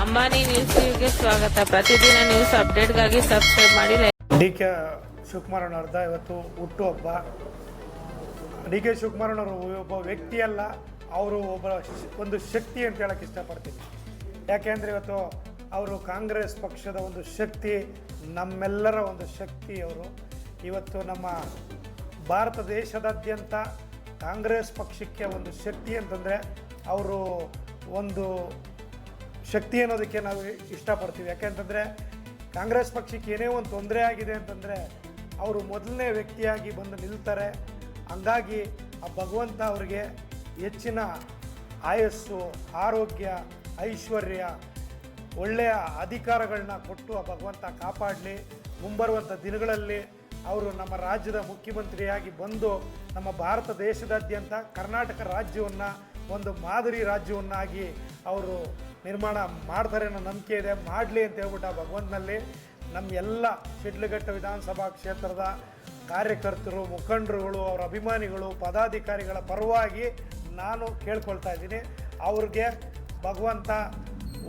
ಅಂಬಾನಿ ನ್ಯೂಸ್ಗೆ ಸ್ವಾಗತ. ಪ್ರತಿದಿನ ನ್ಯೂಸ್ ಅಪ್ಡೇಟ್ಗಾಗಿ ಸಬ್ಸ್ಕ್ರೈಬ್ ಮಾಡಿ. ಡಿ.ಕೆ. ಶಿವಕುಮಾರನವ್ರದ್ದು ಇವತ್ತು ಹುಟ್ಟುಹಬ್ಬ. ಡಿ.ಕೆ. ಶಿವಕುಮಾರನವರು ಒಬ್ಬ ವ್ಯಕ್ತಿಯಲ್ಲ, ಅವರು ಒಂದು ಶಕ್ತಿ ಅಂತ ಹೇಳಕ್ಕೆ ಇಷ್ಟಪಡ್ತೀನಿ. ಯಾಕೆಂದರೆ ಇವತ್ತು ಅವರು ಕಾಂಗ್ರೆಸ್ ಪಕ್ಷದ ಒಂದು ಶಕ್ತಿ, ನಮ್ಮೆಲ್ಲರ ಒಂದು ಶಕ್ತಿ. ಅವರು ಇವತ್ತು ನಮ್ಮ ಭಾರತ ದೇಶದಾದ್ಯಂತ ಕಾಂಗ್ರೆಸ್ ಪಕ್ಷಕ್ಕೆ ಒಂದು ಶಕ್ತಿ ಅಂತಂದರೆ ಅವರು ಒಂದು ಶಕ್ತಿ ಅನ್ನೋದಕ್ಕೆ ನಾವು ಇಷ್ಟಪಡ್ತೀವಿ. ಯಾಕೆಂತಂದರೆ ಕಾಂಗ್ರೆಸ್ ಪಕ್ಷಕ್ಕೆ ಏನೇ ಒಂದು ತೊಂದರೆ ಆಗಿದೆ ಅಂತಂದರೆ ಅವರು ಮೊದಲನೇ ವ್ಯಕ್ತಿಯಾಗಿ ಬಂದು ನಿಲ್ತಾರೆ. ಹಂಗಾಗಿ ಆ ಭಗವಂತ ಅವರಿಗೆ ಹೆಚ್ಚಿನ ಆಯಸ್ಸು, ಆರೋಗ್ಯ, ಐಶ್ವರ್ಯ, ಒಳ್ಳೆಯ ಅಧಿಕಾರಗಳನ್ನ ಕೊಟ್ಟು ಆ ಭಗವಂತ ಕಾಪಾಡಲಿ. ಮುಂಬರುವಂಥ ದಿನಗಳಲ್ಲಿ ಅವರು ನಮ್ಮ ರಾಜ್ಯದ ಮುಖ್ಯಮಂತ್ರಿಯಾಗಿ ಬಂದು ನಮ್ಮ ಭಾರತ ದೇಶದಾದ್ಯಂತ ಕರ್ನಾಟಕ ರಾಜ್ಯವನ್ನು ಒಂದು ಮಾದರಿ ರಾಜ್ಯವನ್ನಾಗಿ ಅವರು ನಿರ್ಮಾಣ ಮಾಡ್ತಾರೆ ಅನ್ನೋ ನಂಬಿಕೆ ಇದೆ. ಮಾಡಲಿ ಅಂತ ಹೇಳ್ಬಿಟ್ಟು ಆ ಭಗವಂತನಲ್ಲಿ ನಮ್ಮ ಎಲ್ಲ ಶಿಡ್ಲಘಟ್ಟ ವಿಧಾನಸಭಾ ಕ್ಷೇತ್ರದ ಕಾರ್ಯಕರ್ತರು, ಮುಖಂಡರುಗಳು, ಅವರ ಅಭಿಮಾನಿಗಳು, ಪದಾಧಿಕಾರಿಗಳ ಪರವಾಗಿ ನಾನು ಕೇಳ್ಕೊಳ್ತಾ ಇದ್ದೀನಿ. ಅವ್ರಿಗೆ ಭಗವಂತ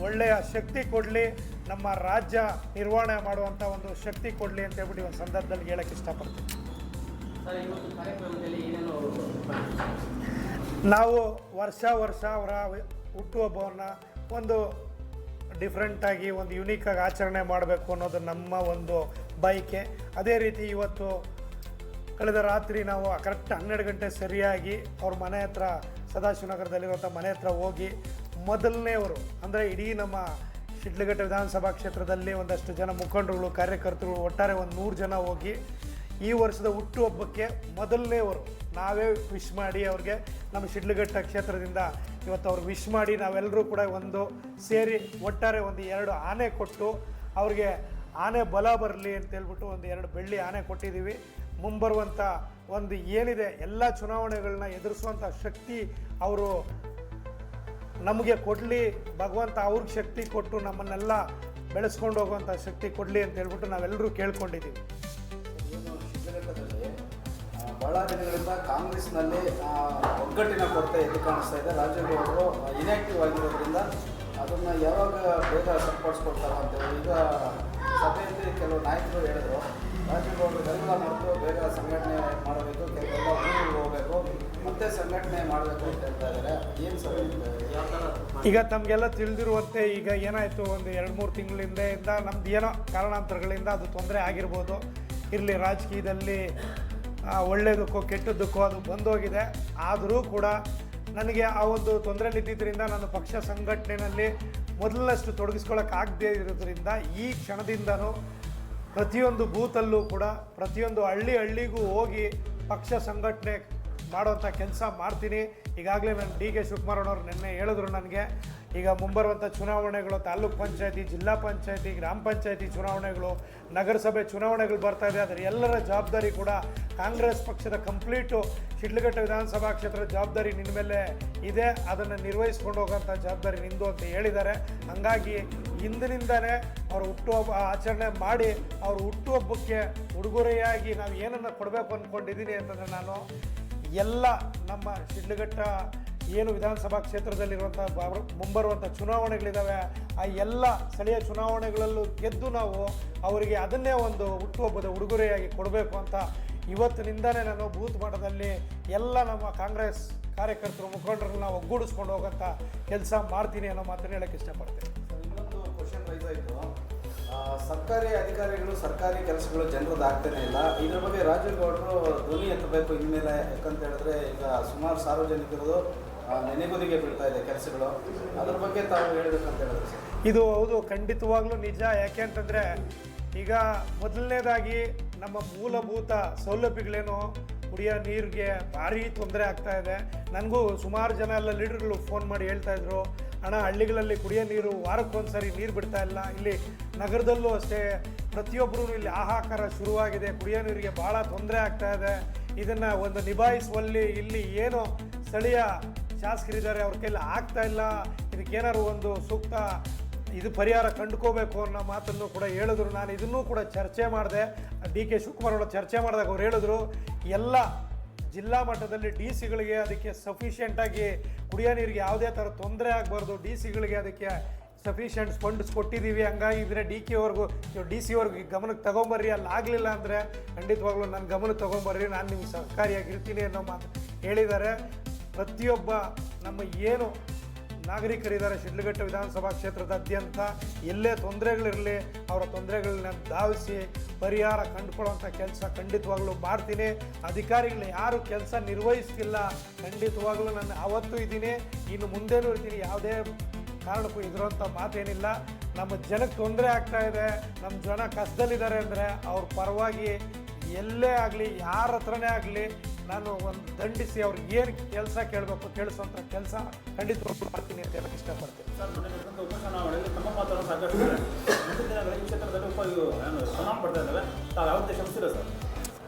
ಒಳ್ಳೆಯ ಶಕ್ತಿ ಕೊಡಲಿ, ನಮ್ಮ ರಾಜ್ಯ ನಿರ್ವಹಣೆ ಮಾಡುವಂಥ ಒಂದು ಶಕ್ತಿ ಕೊಡಲಿ ಅಂತ ಹೇಳ್ಬಿಟ್ಟು ಒಂದು ಸಂದರ್ಭದಲ್ಲಿ ಹೇಳಕ್ಕೆ ಇಷ್ಟಪಡ್ತೀನಿ. ನಾವು ವರ್ಷ ಅವರ ಹುಟ್ಟುಹಬ್ಬವನ್ನು ಒಂದು ಡಿಫ್ರೆಂಟಾಗಿ, ಒಂದು ಯುನೀಕಾಗಿ ಆಚರಣೆ ಮಾಡಬೇಕು ಅನ್ನೋದು ನಮ್ಮ ಒಂದು ಬಯಕೆ. ಅದೇ ರೀತಿ ಇವತ್ತು ಕಳೆದ ರಾತ್ರಿ ನಾವು ಕರೆಕ್ಟ್ 12 ಗಂಟೆ ಸರಿಯಾಗಿ ಅವ್ರ ಮನೆ ಹತ್ರ, ಸದಾಶಿವನಗರದಲ್ಲಿರುವಂಥ ಮನೆ ಹತ್ರ ಹೋಗಿ ಮೊದಲನೇವರು ಅಂದರೆ ಇಡೀ ನಮ್ಮ ಶಿಡ್ಲಘಟ್ಟ ವಿಧಾನಸಭಾ ಕ್ಷೇತ್ರದಲ್ಲಿ ಒಂದಷ್ಟು ಜನ ಮುಖಂಡರುಗಳು, ಕಾರ್ಯಕರ್ತರು, ಒಟ್ಟಾರೆ ಒಂದು 100 ಜನ ಹೋಗಿ ಈ ವರ್ಷದ ಹುಟ್ಟುಹಬ್ಬಕ್ಕೆ ಮೊದಲನೇವರು ನಾವೇ ವಿಶ್ ಮಾಡಿ ಅವ್ರಿಗೆ, ನಮ್ಮ ಶಿಡ್ಲಘಟ್ಟ ಕ್ಷೇತ್ರದಿಂದ ಇವತ್ತು ಅವ್ರಿಗೆ ವಿಶ್ ಮಾಡಿ ನಾವೆಲ್ಲರೂ ಕೂಡ ಒಂದು ಸೇರಿ ಒಟ್ಟಾರೆ ಒಂದು 2 ಆನೆ ಕೊಟ್ಟು ಅವ್ರಿಗೆ ಆನೆ ಬಲ ಬರಲಿ ಅಂತೇಳ್ಬಿಟ್ಟು ಒಂದು 2 ಬೆಳ್ಳಿ ಆನೆ ಕೊಟ್ಟಿದ್ದೀವಿ. ಮುಂಬರುವಂಥ ಒಂದು ಏನಿದೆ ಎಲ್ಲ ಚುನಾವಣೆಗಳನ್ನ ಎದುರಿಸುವಂಥ ಶಕ್ತಿ ಅವರು ನಮಗೆ ಕೊಡಲಿ, ಭಗವಂತ ಅವ್ರಿಗೆ ಶಕ್ತಿ ಕೊಟ್ಟು ನಮ್ಮನ್ನೆಲ್ಲ ಬೆಳೆಸ್ಕೊಂಡು ಹೋಗುವಂಥ ಶಕ್ತಿ ಕೊಡಲಿ ಅಂತ ಹೇಳ್ಬಿಟ್ಟು ನಾವೆಲ್ಲರೂ ಕೇಳ್ಕೊಂಡಿದ್ದೀವಿ. ಬಹಳ ದಿನಗಳಿಂದ ಕಾಂಗ್ರೆಸ್ನಲ್ಲಿ ಒಗ್ಗಟ್ಟಿನ ಕೊರತೆ ಎದ್ದು ಕಾಣಿಸ್ತಾ ಇದೆ. ರಾಜಗೌಡರು ಇನ್ಯಾಕ್ಟಿವ್ ಆಗಿರೋದ್ರಿಂದ ಅದನ್ನು ಯಾವಾಗ ಬೇಗ ಸರಿಪಡಿಸ್ಕೊಡ್ತಾರೆ ಅಂತೇಳಿ ಈಗ ಸಭೆಯಲ್ಲಿ ಕೆಲವು ನಾಯಕರು ಹೇಳಿದ್ರು, ರಾಜಗೌಡರಿಗೆಲ್ಲ ಮರೆತು ಬೇಗ ಸಂಘಟನೆ ಮಾಡಬೇಕು, ಕೆಲವೆಲ್ಲ ಊರಿಗೆ ಹೋಗಬೇಕು, ಮತ್ತೆ ಸಂಘಟನೆ ಮಾಡಬೇಕು ಅಂತ ಹೇಳ್ತಾ ಇದ್ದಾರೆ. ಏನು ಸಭೆ ಈಗ ತಮಗೆಲ್ಲ ತಿಳಿದಿರುವಂತೆ ಈಗ ಏನಾಯಿತು, ಒಂದು 2-3 ತಿಂಗಳಿಂದ ನಮ್ದು ಏನೋ ಕಾರಣಾಂತರಗಳಿಂದ ಅದು ತೊಂದರೆ ಆಗಿರ್ಬೋದು. ಇರಲಿ, ರಾಜಕೀಯದಲ್ಲಿ ಒಳ್ಳೆಯದಕ್ಕೋ ಕೆಟ್ಟದ್ದಕ್ಕೋ ಅದು ಬಂದೋಗಿದೆ. ಆದರೂ ಕೂಡ ನನಗೆ ಆ ಒಂದು ತೊಂದರೆಲಿದ್ದಿದ್ದರಿಂದ ನಾನು ಪಕ್ಷ ಸಂಘಟನೆಯಲ್ಲಿ ಮೊದಲಷ್ಟು ತೊಡಗಿಸ್ಕೊಳ್ಳೋಕ್ಕಾಗದೇ ಇರೋದ್ರಿಂದ ಈ ಕ್ಷಣದಿಂದನೂ ಪ್ರತಿಯೊಂದು ಬೂತಲ್ಲೂ ಕೂಡ ಪ್ರತಿಯೊಂದು ಹಳ್ಳಿಗೂ ಹೋಗಿ ಪಕ್ಷ ಸಂಘಟನೆ ಮಾಡುವಂಥ ಕೆಲಸ ಮಾಡ್ತೀನಿ. ಈಗಾಗಲೇ ನಾನು ಡಿ.ಕೆ. ಶಿವಕುಮಾರನವರು ನಿನ್ನೆ ಹೇಳಿದ್ರು ನನಗೆ, ಈಗ ಮುಂಬರುವಂಥ ಚುನಾವಣೆಗಳು, ತಾಲೂಕು ಪಂಚಾಯತಿ, ಜಿಲ್ಲಾ ಪಂಚಾಯತಿ, ಗ್ರಾಮ ಪಂಚಾಯತಿ ಚುನಾವಣೆಗಳು, ನಗರಸಭೆ ಚುನಾವಣೆಗಳು ಬರ್ತಾಯಿದೆ. ಅದರ ಎಲ್ಲರ ಜವಾಬ್ದಾರಿ ಕೂಡ ಕಾಂಗ್ರೆಸ್ ಪಕ್ಷದ ಕಂಪ್ಲೀಟು ಶಿಡ್ಲಘಟ್ಟ ವಿಧಾನಸಭಾ ಕ್ಷೇತ್ರದ ಜವಾಬ್ದಾರಿ ನಿನ್ನ ಮೇಲೆ ಇದೆ, ಅದನ್ನು ನಿರ್ವಹಿಸ್ಕೊಂಡು ಹೋಗೋಂಥ ಜವಾಬ್ದಾರಿ ನಿಂದು ಅಂತ ಹೇಳಿದ್ದಾರೆ. ಹಾಗಾಗಿ ಇಂದಿನಿಂದಲೇ ಅವ್ರ ಹುಟ್ಟುಹಬ್ಬ ಆಚರಣೆ ಮಾಡಿ ಅವ್ರ ಹುಟ್ಟುಹಬ್ಬಕ್ಕೆ ಉಡುಗೊರೆಯಾಗಿ ನಾವು ಏನನ್ನು ಕೊಡಬೇಕು ಅಂದ್ಕೊಂಡಿದ್ದೀನಿ ಅಂತಂದರೆ, ನಾನು ಎಲ್ಲ ನಮ್ಮ ಶಿಡ್ಲಘಟ್ಟ ಏನು ವಿಧಾನಸಭಾ ಕ್ಷೇತ್ರದಲ್ಲಿರುವಂಥ ಮುಂಬರುವಂಥ ಚುನಾವಣೆಗಳಿದ್ದಾವೆ, ಆ ಎಲ್ಲ ಸ್ಥಳೀಯ ಚುನಾವಣೆಗಳಲ್ಲೂ ಗೆದ್ದು ನಾವು ಅವರಿಗೆ ಅದನ್ನೇ ಒಂದು ಹುಟ್ಟುಹಬ್ಬದ ಉಡುಗೊರೆಯಾಗಿ ಕೊಡಬೇಕು ಅಂತ ಇವತ್ತಿನಿಂದಲೇ ನಾನು ಬೂತ್ ಮಟ್ಟದಲ್ಲಿ ಎಲ್ಲ ನಮ್ಮ ಕಾಂಗ್ರೆಸ್ ಕಾರ್ಯಕರ್ತರು, ಮುಖಂಡರನ್ನ ಒಗ್ಗೂಡಿಸ್ಕೊಂಡು ಹೋಗೋಂಥ ಕೆಲಸ ಮಾಡ್ತೀನಿ ಅನ್ನೋ ಮಾತನ್ನು ಹೇಳೋಕ್ಕೆ ಇಷ್ಟಪಡ್ತೀನಿ. ಇನ್ನೊಂದು ಕ್ವಶನ್ ರೈಸ್ ಆಯಿತು, ಸರ್ಕಾರಿ ಅಧಿಕಾರಿಗಳು ಸರ್ಕಾರಿ ಕೆಲಸಗಳು ಜನರದ್ದು ಆಗ್ತಾನೆ ಇಲ್ಲ. ಇದ್ರ ಬಗ್ಗೆ ರಾಜಗೌಡರು ಧ್ವನಿ ಎತ್ತಬೇಕು ಇನ್ಮೇಲೆ. ಯಾಕಂತ ಹೇಳಿದ್ರೆ ಈಗ ಸುಮಾರು ಸಾರ್ವಜನಿಕರು ನೆನೆಗುದಿಗೆ ಬೀಳ್ತಾ ಇದೆ ಕೆಲಸಗಳು. ಅದ್ರ ಬಗ್ಗೆ ತಾವು ಹೇಳಬೇಕಂತ ಹೇಳಿದ್ರೆ ಸರ್. ಇದು ಹೌದು, ಖಂಡಿತವಾಗ್ಲೂ ನಿಜ. ಯಾಕೆ ಅಂತಂದರೆ ಈಗ ಮೊದಲನೇದಾಗಿ ನಮ್ಮ ಮೂಲಭೂತ ಸೌಲಭ್ಯಗಳೇನು, ಕುಡಿಯೋ ನೀರಿಗೆ ಭಾರಿ ತೊಂದರೆ ಆಗ್ತಾ ಇದೆ. ನನಗೂ ಸುಮಾರು ಜನ ಎಲ್ಲ ಲೀಡರ್ಗಳು ಫೋನ್ ಮಾಡಿ ಹೇಳ್ತಾಯಿದ್ರು, ಅಣ್ಣ ಹಳ್ಳಿಗಳಲ್ಲಿ ಕುಡಿಯೋ ನೀರು ವಾರಕ್ಕೊಂದ್ಸರಿ ನೀರು ಬಿಡ್ತಾ ಇಲ್ಲ. ಇಲ್ಲಿ ನಗರದಲ್ಲೂ ಅಷ್ಟೇ ಪ್ರತಿಯೊಬ್ಬರೂ ಇಲ್ಲಿ ಹಾಹಾಕಾರ ಶುರುವಾಗಿದೆ, ಕುಡಿಯೋ ನೀರಿಗೆ ಭಾಳ ತೊಂದರೆ ಆಗ್ತಾ ಇದೆ. ಇದನ್ನು ಒಂದು ನಿಭಾಯಿಸುವಲ್ಲಿ ಇಲ್ಲಿ ಏನು ಸ್ಥಳೀಯ ಶಾಸಕರಿದ್ದಾರೆ ಅವ್ರ ಕೈಲಿ ಆಗ್ತಾ ಇಲ್ಲ. ಇದಕ್ಕೇನಾದ್ರು ಒಂದು ಸೂಕ್ತ ಪರಿಹಾರ ಕಂಡುಕೋಬೇಕು ಅನ್ನೋ ಮಾತನ್ನು ಕೂಡ ಹೇಳಿದ್ರು. ನಾನು ಇದನ್ನೂ ಕೂಡ ಚರ್ಚೆ ಮಾಡಿದೆ, ಡಿ.ಕೆ. ಶಿವಕುಮಾರ್ ಚರ್ಚೆ ಮಾಡಿದಾಗ ಅವ್ರು ಹೇಳಿದ್ರು, ಎಲ್ಲ ಜಿಲ್ಲಾ ಮಟ್ಟದಲ್ಲಿ ಡಿ ಸಿಗಳಿಗೆ ಅದಕ್ಕೆ ಸಫಿಷಿಯೆಂಟಾಗಿ ಕುಡಿಯೋ ನೀರಿಗೆ ಯಾವುದೇ ಥರ ತೊಂದರೆ ಆಗಬಾರ್ದು, ಡಿ ಸಿಗಳಿಗೆ ಅದಕ್ಕೆ ಸಫಿಷಿಯೆಂಟ್ ಫಂಡ್ಸ್ ಕೊಟ್ಟಿದ್ದೀವಿ, ಹಂಗಾಗಿ ಇದ್ರೆ ಡಿ ಸಿ ಅವ್ರಿಗೆ ಗಮನಕ್ಕೆ ತಗೊಂಬರ್ರಿ, ಅಲ್ಲಿ ಆಗಲಿಲ್ಲ ಅಂದರೆ ಖಂಡಿತವಾಗ್ಲೂ ನನ್ನ ಗಮನಕ್ಕೆ ತೊಗೊಂಬರ್ರಿ, ನಾನು ನಿಮ್ಗೆ ಸಹಕಾರಿಯಾಗಿರ್ತೀನಿ ಅನ್ನೋ ಮಾತು ಹೇಳಿದ್ದಾರೆ. ಪ್ರತಿಯೊಬ್ಬ ನಮ್ಮ ಏನು ನಾಗರಿಕರಿದ್ದಾರೆ ಶಿಡ್ಲಘಟ್ಟ ವಿಧಾನಸಭಾ ಕ್ಷೇತ್ರದಾದ್ಯಂತ ಎಲ್ಲೇ ತೊಂದರೆಗಳಿರಲಿ ಅವರ ತೊಂದರೆಗಳನ್ನ ಧಾವಿಸಿ ಪರಿಹಾರ ಕಂಡುಕೊಳ್ಳುವಂಥ ಕೆಲಸ ಖಂಡಿತವಾಗ್ಲೂ ಮಾಡ್ತೀನಿ. ಅಧಿಕಾರಿಗಳು ಯಾರು ಕೆಲಸ ನಿರ್ವಹಿಸ್ತಿಲ್ಲ ಖಂಡಿತವಾಗ್ಲೂ ನಾನು ಅವತ್ತೂ ಇದ್ದೀನಿ, ಇನ್ನು ಮುಂದೇನೂ ಇರ್ತೀನಿ. ಯಾವುದೇ ಕಾರಣಕ್ಕೂ ಇದಿರೋಂಥ ಮಾತೇನಿಲ್ಲ. ನಮ್ಮ ಜನಕ್ಕೆ ತೊಂದರೆ ಆಗ್ತಾ ಇದೆ, ನಮ್ಮ ಜನ ಕಷ್ಟದಲ್ಲಿದ್ದಾರೆ ಅಂದರೆ ಅವ್ರ ಪರವಾಗಿ ಎಲ್ಲೇ ಆಗಲಿ ಯಾರ ಹತ್ರನೇ ಆಗಲಿ ನಾನು ಒಂದು ದಂಡಿಸಿ ಅವ್ರಿಗೆ ಏನು ಕೆಲಸ ಕೇಳಬೇಕು ಕೇಳಿಸುವಂಥ ಕೆಲಸ ಖಂಡಿತವಾಗ್ಲೂ ಮಾಡ್ತೀನಿ ಅಂತ ಹೇಳಕ್ಕೆ ಇಷ್ಟಪಡ್ತೀನಿ. ಸರ್, ಉಪಚುನಾವಣೆಯಲ್ಲಿ ತಮ್ಮ ಮಾತನ್ನು ಸಾಕಷ್ಟು ಮುಂದಿನ ದಿನಗಳಲ್ಲಿ ಈ ಕ್ಷೇತ್ರದಲ್ಲಿ ಚುನಾವಣೆ ಬರ್ತಾ ಇದ್ದಾವೆ, ತಾವು ಯಾವ ಉದ್ದೇಶ ಮುಗಿಸಿಲ್ಲ ಸರ್?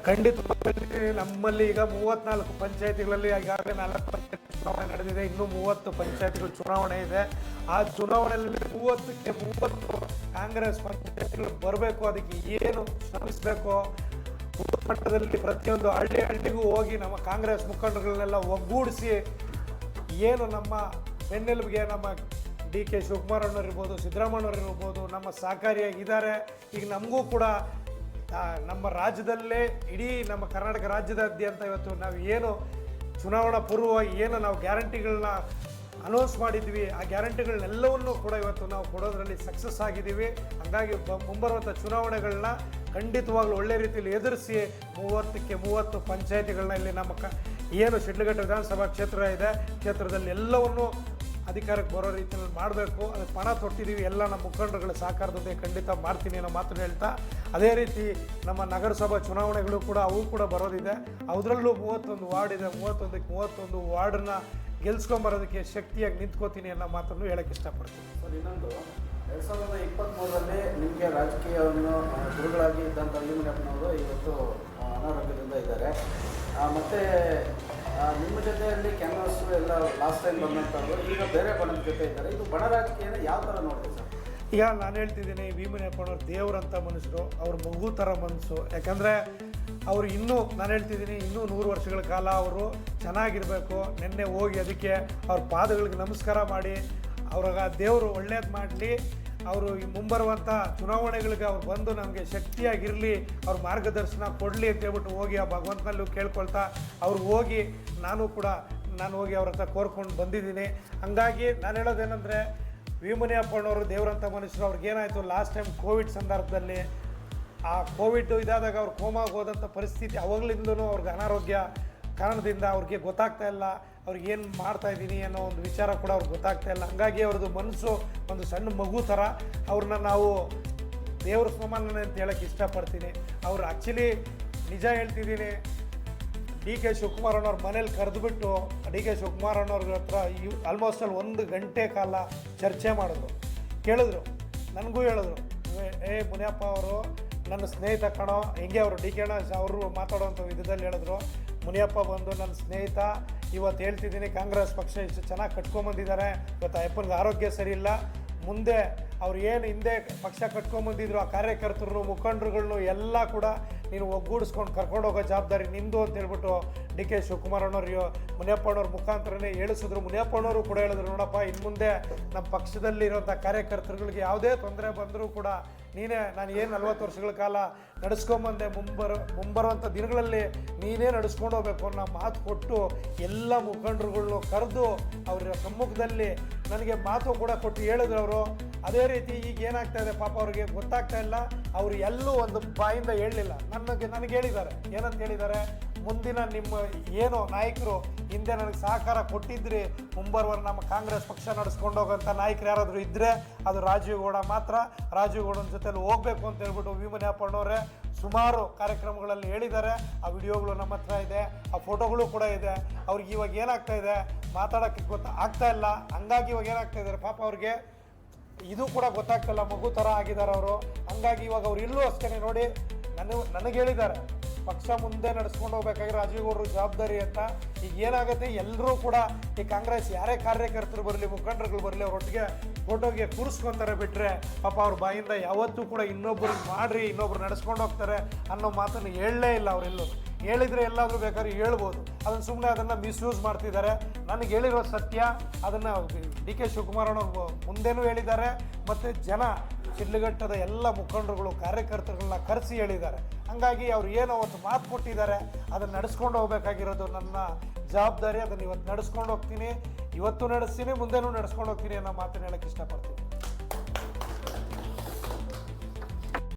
ಖಂಡಿತವಾಗಿ ನಮ್ಮಲ್ಲಿ ಈಗ 34 ಪಂಚಾಯತಿಗಳಲ್ಲಿ ಈಗಾಗಲೇ 4 ಪಂಚಾಯತಿ ಚುನಾವಣೆ ನಡೆದಿದೆ, ಇನ್ನೂ 30 ಪಂಚಾಯತಿಗಳು ಚುನಾವಣೆ ಇದೆ. ಆ ಚುನಾವಣೆಯಲ್ಲಿ 30ಕ್ಕೆ 30 ಕಾಂಗ್ರೆಸ್ ಪಂಚಾಯತಿಗಳು ಬರಬೇಕು. ಅದಕ್ಕೆ ಏನು ಶ್ರಮಿಸಬೇಕು, ಮಟ್ಟದಲ್ಲಿ ಪ್ರತಿಯೊಂದು ಹಳ್ಳಿಗೂ ಹೋಗಿ ನಮ್ಮ ಕಾಂಗ್ರೆಸ್ ಮುಖಂಡಗಳನ್ನೆಲ್ಲ ಒಗ್ಗೂಡಿಸಿ ಏನು ನಮ್ಮ ಬೆನ್ನೆಲುಬಿಗೆ ನಮ್ಮ ಡಿ ಕೆ ಶಿವಕುಮಾರ್ ಇರ್ಬೋದು, ಸಿದ್ದರಾಮಯ್ಯವ್ರು ಇರ್ಬೋದು, ನಮ್ಮ ಸಹಕಾರಿಯಾಗಿದ್ದಾರೆ. ಈಗ ನಮಗೂ ಕೂಡ ನಮ್ಮ ರಾಜ್ಯದಲ್ಲೇ ಇಡೀ ನಮ್ಮ ಕರ್ನಾಟಕ ರಾಜ್ಯದಾದ್ಯಂತ ಇವತ್ತು ನಾವು ಏನು ಚುನಾವಣಾ ಪೂರ್ವ ಏನು ನಾವು ಗ್ಯಾರಂಟಿಗಳನ್ನ ಅನೌನ್ಸ್ ಮಾಡಿದ್ವಿ, ಆ ಗ್ಯಾರಂಟಿಗಳನ್ನೆಲ್ಲವನ್ನೂ ಕೂಡ ಇವತ್ತು ನಾವು ಕೊಡೋದ್ರಲ್ಲಿ ಸಕ್ಸಸ್ ಆಗಿದ್ದೀವಿ. ಹಾಗಾಗಿ ಮುಂಬರುವಂಥ ಚುನಾವಣೆಗಳನ್ನ ಖಂಡಿತವಾಗ್ಲೂ ಒಳ್ಳೆ ರೀತಿಯಲ್ಲಿ ಎದುರಿಸಿ 30ಕ್ಕೆ 30 ಪಂಚಾಯತಿಗಳನ್ನ ಇಲ್ಲಿ ನಮ್ಮ ಏನು ಶಿಡ್ಲಘಟ್ಟ ವಿಧಾನಸಭಾ ಕ್ಷೇತ್ರ ಇದೆ, ಕ್ಷೇತ್ರದಲ್ಲಿ ಎಲ್ಲವನ್ನೂ ಅಧಿಕಾರಕ್ಕೆ ಬರೋ ರೀತಿಯಲ್ಲಿ ಮಾಡಬೇಕು. ಅದಕ್ಕೆ ಪಣ ತೊಟ್ಟಿದ್ದೀವಿ, ಎಲ್ಲ ನಮ್ಮ ಮುಖಂಡರುಗಳ ಸಹಕಾರದೊಂದಿಗೆ ಖಂಡಿತ ಮಾಡ್ತೀನಿ ಅನ್ನೋ ಮಾತನ್ನು ಹೇಳ್ತಾ, ಅದೇ ರೀತಿ ನಮ್ಮ ನಗರಸಭಾ ಚುನಾವಣೆಗಳು ಕೂಡ ಅವು ಕೂಡ ಬರೋದಿದೆ. ಅದರಲ್ಲೂ 31 ವಾರ್ಡ್ ಇದೆ, 31ಕ್ಕೆ 31 ವಾರ್ಡನ್ನ ಗೆಲ್ಸ್ಕೊಂಬರೋದಕ್ಕೆ ಶಕ್ತಿಯಾಗಿ ನಿಂತ್ಕೋತೀನಿ ಅನ್ನೋ ಮಾತನ್ನು ಹೇಳಕ್ಕೆ ಇಷ್ಟಪಡ್ತೀನಿ. ಸರ್, ಇನ್ನೊಂದು 2023ರಲ್ಲಿ ನಿಮಗೆ ರಾಜಕೀಯವನ್ನು ಗುರುಗಳಾಗಿ ಇದ್ದಂಥ ಮುನಿಯಪ್ಪನವರು ಇವತ್ತು ಅನಾರೋಗ್ಯದಿಂದ ಇದ್ದಾರೆ. ಮತ್ತು ನಿಮ್ಮ ಜೊತೆಯಲ್ಲಿ ಕ್ಯಾನ್ವಾಸ್ ಎಲ್ಲ ಲಾಸ್ಟ್ ಟೈಮ್ ಬಂದಂಥವ್ರು ಈಗ ಬೇರೆ ಬಣದ ಜೊತೆ ಇದ್ದಾರೆ. ಇದು ಬಣ ರಾಜಕೀಯನ ಯಾವ ಥರ ನೋಡ್ತೀವಿ ಸರ್? ಈಗ ನಾನು ಹೇಳ್ತಿದ್ದೀನಿ, ಮುನಿಯಪ್ಪನವ್ರು ದೇವರಂಥ ಮನುಷ್ಯರು, ಅವ್ರ ಮಗು ಥರ ಮನಸ್ಸು. ಯಾಕಂದರೆ ಅವರು ನಾನು ಹೇಳ್ತಿದ್ದೀನಿ, ಇನ್ನೂ 100 ವರ್ಷಗಳ ಕಾಲ ಅವರು ಚೆನ್ನಾಗಿರಬೇಕು. ನಿನ್ನೆ ಹೋಗಿ ಅದಕ್ಕೆ ಅವ್ರ ಪಾದಗಳಿಗೆ ನಮಸ್ಕಾರ ಮಾಡಿ ಅವ್ರಿಗೆ ದೇವರು ಒಳ್ಳೇದು ಮಾಡಲಿ. ಅವರು ಈ ಮುಂಬರುವಂಥ ಚುನಾವಣೆಗಳಿಗೆ ಅವ್ರು ಬಂದು ನಮಗೆ ಶಕ್ತಿಯಾಗಿರಲಿ, ಅವ್ರ ಮಾರ್ಗದರ್ಶನ ಕೊಡಲಿ ಅಂತ ಹೇಳ್ಬಿಟ್ಟು ಹೋಗಿ ಆ ಭಗವಂತನಲ್ಲೂ ಕೇಳ್ಕೊಳ್ತಾ ಅವ್ರು ಹೋಗಿ ನಾನು ಹೋಗಿ ಅವ್ರ ಹತ್ರ ಕೋರ್ಕೊಂಡು ಬಂದಿದ್ದೀನಿ. ಹಂಗಾಗಿ ನಾನು ಹೇಳೋದೇನೆಂದರೆ, ಮುನಿಯಪ್ಪನವರು ದೇವರಂಥ ಮನುಷ್ಯರು. ಅವ್ರಿಗೇನಾಯಿತು ಲಾಸ್ಟ್ ಟೈಮ್ ಕೋವಿಡ್ ಸಂದರ್ಭದಲ್ಲಿ, ಆ ಕೋವಿಡ್ ಇದಾದಾಗ ಅವ್ರು ಕೋಮಾಗಿ ಹೋದಂಥ ಪರಿಸ್ಥಿತಿ, ಅವಾಗಲಿಂದಲೂ ಅವ್ರಿಗೆ ಅನಾರೋಗ್ಯ ಕಾರಣದಿಂದ ಅವ್ರಿಗೆ ಗೊತ್ತಾಗ್ತಾ ಇಲ್ಲ, ಅವ್ರಿಗೆ ಏನು ಮಾಡ್ತಾಯಿದ್ದೀನಿ ಅನ್ನೋ ಒಂದು ವಿಚಾರ ಕೂಡ ಅವ್ರಿಗೆ ಗೊತ್ತಾಗ್ತಾ ಇಲ್ಲ. ಹಂಗಾಗಿ ಅವ್ರದ್ದು ಮನಸ್ಸು ಒಂದು ಸಣ್ಣ ಮಗು ಥರ. ಅವ್ರನ್ನ ನಾವು ದೇವ್ರ ಸಮಾನ ಅಂತ ಹೇಳೋಕ್ಕೆ ಇಷ್ಟಪಡ್ತೀನಿ. ಅವ್ರು ಆ್ಯಕ್ಚುಲಿ ನಿಜ ಹೇಳ್ತಿದ್ದೀನಿ, ಡಿ ಕೆ ಶಿವಕುಮಾರ್ ಅನ್ನೋರು ಮನೇಲಿ ಕರೆದುಬಿಟ್ಟು ಡಿ ಕೆ ಶಿವಕುಮಾರ್ ಅನ್ನೋರ್ರ ಹತ್ರ ಆಲ್ಮೋಸ್ಟ್ ಅಲ್ಲಿ 1 ಗಂಟೆ ಕಾಲ ಚರ್ಚೆ ಮಾಡಿದ್ರು. ಕೇಳಿದ್ರು, ನನಗೂ ಹೇಳಿದ್ರು, ಮುನಿಯಪ್ಪ ಅವರು ನನ್ನ ಸ್ನೇಹಿತ ಕಣೋ, ಹೆಂಗೆ ಅವರು ಡಿ ಕೆ ಅವರು ಮಾತಾಡೋವಂಥ ವಿಧದಲ್ಲಿ ಹೇಳಿದ್ರು. ಮುನಿಯಪ್ಪ ಬಂದು ನನ್ನ ಸ್ನೇಹಿತ, ಇವತ್ತು ಹೇಳ್ತಿದ್ದೀನಿ, ಕಾಂಗ್ರೆಸ್ ಪಕ್ಷ ಇಷ್ಟು ಚೆನ್ನಾಗಿ ಕಟ್ಕೊಂಬಂದಿದ್ದಾರೆ, ಇವತ್ತು ಅಯ್ಯಪ್ಪನಿಗೆ ಆರೋಗ್ಯ ಸರಿ ಇಲ್ಲ, ಮುಂದೆ ಅವ್ರು ಏನು ಹಿಂದೆ ಪಕ್ಷ ಕಟ್ಕೊಂಬಂದಿದ್ರು ಆ ಕಾರ್ಯಕರ್ತರು ಮುಖಂಡರುಗಳನ್ನು ಎಲ್ಲ ಕೂಡ ನೀನು ಒಗ್ಗೂಡಿಸ್ಕೊಂಡು ಕರ್ಕೊಂಡು ಹೋಗೋ ಜವಾಬ್ದಾರಿ ನಿಮ್ಮದು ಅಂತ ಹೇಳ್ಬಿಟ್ಟು ಡಿ ಕೆ ಶಿವಕುಮಾರ್ ಅನ್ನೋರು ಮುನಿಯಪ್ಪನವ್ರ ಮುಖಾಂತರನೇ ಹೇಳಿಸಿದ್ರು. ಮುನಿಯಪ್ಪನವರು ಕೂಡ ಹೇಳಿದ್ರು, ನೋಡಪ್ಪ, ಇನ್ನು ಮುಂದೆ ನಮ್ಮ ಪಕ್ಷದಲ್ಲಿರೋಂಥ ಕಾರ್ಯಕರ್ತರುಗಳಿಗೆ ಯಾವುದೇ ತೊಂದರೆ ಬಂದರೂ ಕೂಡ ನೀನೇ, ನಾನು ಏನು 40 ವರ್ಷಗಳ ಕಾಲ ನಡೆಸ್ಕೊಂಬಂದೆ, ಮುಂಬರುವಂಥ ದಿನಗಳಲ್ಲಿ ನೀನೇ ನಡೆಸ್ಕೊಂಡು ಹೋಗ್ಬೇಕು ಅನ್ನೋ ಮಾತು ಕೊಟ್ಟು ಎಲ್ಲ ಮುಖಂಡರುಗಳನ್ನು ಕರೆದು ಅವರ ಸಮ್ಮುಖದಲ್ಲಿ ನನಗೆ ಮಾತು ಕೂಡ ಕೊಟ್ಟು ಹೇಳಿದ್ರು ಅವರು. ಅದೇ ರೀತಿ ಈಗ ಏನಾಗ್ತಾ ಇದೆ ಪಾಪ ಅವ್ರಿಗೆ ಗೊತ್ತಾಗ್ತಾ ಇಲ್ಲ, ಅವರು ಎಲ್ಲೂ ಒಂದು ಬಾಯಿಂದ ಹೇಳಲಿಲ್ಲ. ನನಗೆ ಹೇಳಿದ್ದಾರೆ, ಏನಂತ ಹೇಳಿದ್ದಾರೆ, ಮುಂದಿನ ನಿಮ್ಮ ಏನು ನಾಯಕರು ಹಿಂದೆ ನನಗೆ ಸಹಕಾರ ಕೊಟ್ಟಿದ್ರಿ, ಮುಂಬರುವ ನಮ್ಮ ಕಾಂಗ್ರೆಸ್ ಪಕ್ಷ ನಡೆಸ್ಕೊಂಡು ಹೋಗೋಂಥ ನಾಯಕರು ಯಾರಾದರೂ ಇದ್ದರೆ ಅದು ರಾಜೀವ್ ಗೌಡ ಮಾತ್ರ. ರಾಜೀವ್ ಗೌಡನ ಜೊತೆಲಿ ಹೋಗಬೇಕು ಅಂತ ಹೇಳ್ಬಿಟ್ಟು ಮುನಿಯಪ್ಪನವರೇ ಸುಮಾರು ಕಾರ್ಯಕ್ರಮಗಳಲ್ಲಿ ಹೇಳಿದ್ದಾರೆ. ಆ ವಿಡಿಯೋಗಳು ನಮ್ಮ ಹತ್ರ ಇದೆ, ಆ ಫೋಟೋಗಳು ಕೂಡ ಇದೆ. ಅವ್ರಿಗೆ ಇವಾಗ ಏನಾಗ್ತಾ ಇದೆ ಮಾತಾಡೋಕ್ಕೆ ಆಗ್ತಾ ಇಲ್ಲ. ಹಂಗಾಗಿ ಇವಾಗ ಏನಾಗ್ತಾ ಇದ್ದಾರೆ ಪಾಪ ಅವ್ರಿಗೆ ಇದು ಕೂಡ ಗೊತ್ತಾಗ್ತಿಲ್ಲ, ಮಗು ಥರ ಆಗಿದ್ದಾರೆ ಅವರು. ಹಂಗಾಗಿ ಇವಾಗ ಅವ್ರು ಇಲ್ಲೂ ಅಷ್ಟೇ ನೋಡಿ, ನನಗೆ ಹೇಳಿದ್ದಾರೆ, ಪಕ್ಷ ಮುಂದೆ ನಡೆಸ್ಕೊಂಡು ಹೋಗ್ಬೇಕಾದ್ರೆ ರಾಜೀವ್ ಗೌಡರು ಜವಾಬ್ದಾರಿ ಅಂತ. ಈಗ ಏನಾಗುತ್ತೆ, ಎಲ್ಲರೂ ಕೂಡ ಈ ಕಾಂಗ್ರೆಸ್ ಯಾರೇ ಕಾರ್ಯಕರ್ತರು ಬರಲಿ, ಮುಖಂಡರುಗಳು ಬರಲಿ, ಅವರೊಟ್ಟಿಗೆ ಫೋಟೋಗೆ ಕೂರಿಸ್ಕೊತಾರೆ ಬಿಟ್ಟರೆ ಪಾಪ ಅವ್ರ ಬಾಯಿಂದ ಯಾವತ್ತೂ ಕೂಡ ಇನ್ನೊಬ್ಬರಿಗೆ ಮಾಡ್ರಿ, ಇನ್ನೊಬ್ರು ನಡೆಸ್ಕೊಂಡು ಹೋಗ್ತಾರೆ ಅನ್ನೋ ಮಾತನ್ನು ಹೇಳಲೇ ಇಲ್ಲ ಅವರೆಲ್ಲೂ. ಹೇಳಿದರೆ ಎಲ್ಲಾದರೂ ಬೇಕಾದ್ರೆ ಹೇಳ್ಬೋದು, ಅದನ್ನು ಸುಮ್ಮನೆ ಅದನ್ನು ಮಿಸ್ಯೂಸ್ ಮಾಡ್ತಿದ್ದಾರೆ. ನನಗೆ ಹೇಳಿರೋ ಸತ್ಯ, ಅದನ್ನು ಡಿ ಕೆ ಶಿವಕುಮಾರಣ್ಣ ಮುಂದೆನೂ ಹೇಳಿದ್ದಾರೆ, ಮತ್ತು ಜನ ಶಿಡ್ಲಘಟ್ಟದ ಎಲ್ಲ ಮುಖಂಡರುಗಳು ಕಾರ್ಯಕರ್ತರುಗಳನ್ನ ಕರೆಸಿ ಹೇಳಿದ್ದಾರೆ. ಹಂಗಾಗಿ ಅವ್ರು ಏನು ಅವತ್ತು ಮಾತು ಕೊಟ್ಟಿದ್ದಾರೆ ಅದನ್ನು ನಡೆಸ್ಕೊಂಡು ಹೋಗಬೇಕಾಗಿರೋದು ನನ್ನ ಜವಾಬ್ದಾರಿ. ಅದನ್ನು ಇವತ್ತು ನಡೆಸ್ಕೊಂಡು ಹೋಗ್ತೀನಿ, ಇವತ್ತು ನಡೆಸ್ತೀನಿ, ಮುಂದೆನೂ ನಡೆಸ್ಕೊಂಡು ಹೋಗ್ತೀನಿ ಅನ್ನೋ ಮಾತನ್ನು ಹೇಳೋಕ್ಕೆ ಇಷ್ಟಪಡ್ತೀನಿ.